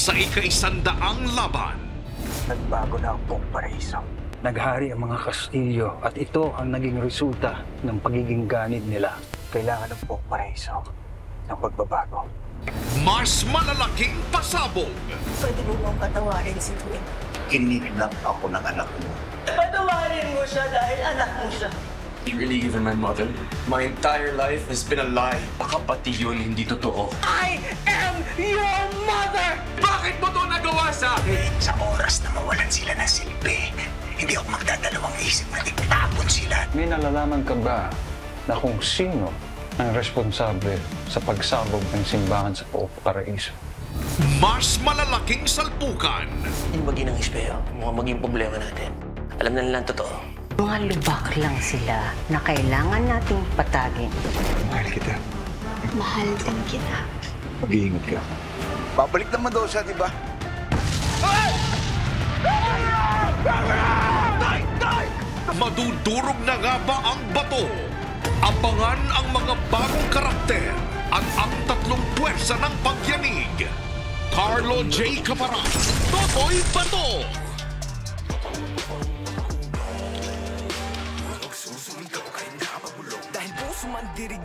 sa ika-100 laban. Nagbago na ang buong paraiso. Naghari ang mga kastilyo at ito ang naging resulta ng pagiging ganid nila. Kailangan ng buong paraiso ng pagbabago. Mas malalaking pasabog. Pwede mo bang patawarin si Gwen? Kinidnap ako ng anak mo. Patawarin mo siya dahil anak mo siya. You really even my mother? My entire life has been a lie. Baka pati yun hindi totoo. I am your mother! Bakit mo to nagawa sa akin? Sa oras na mawalan sila ng silbi, hindi ako magdadalawang isip na itapon sila. May nalalaman ka ba na kung sino ang responsable sa pagsabog ng simbahan sa buong paraiso? Mas malalaking salpukan. Yung bagay ng espeyo, mukhang maging problema natin. Alam na nilang totoo. Mga lubak lang sila na kailangan nating patagin. Mahal kita. Mahal din kita. Mag-iingat ka. Babalik naman daw siya, di ba? Madudurog na nga ba ang bato? Abangan ang mga bagong karakter at ang tatlong puwersa ng pagyanig. Carlo J. Caparas, Totoy Bato. Dahil puso man dirig